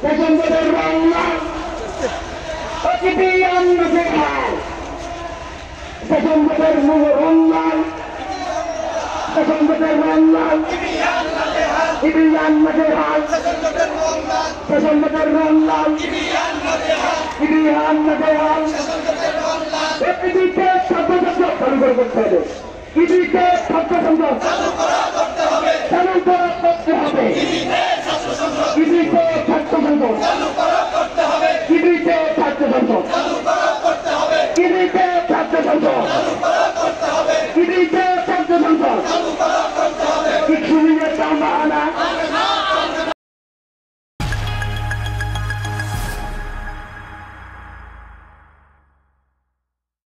পেছনদের বাংলা অতিথি আন্নতে খাল পেছনদের রঙ্গাল পেছনদের রঙ্গাল ইবি আন্নতে হাল পেছনদের রঙ্গাল ইবি আন্নতে হাল ইবিতে ছাত্রছাত্র চালু করতে হবে ইবিতে ছাত্রছাত্র চালু করতে হবে ইবিতে ছাত্রছাত্র ইবিতে ছাত্রছাত্র ইবিতে ছাত্রছাত্র ইবিতে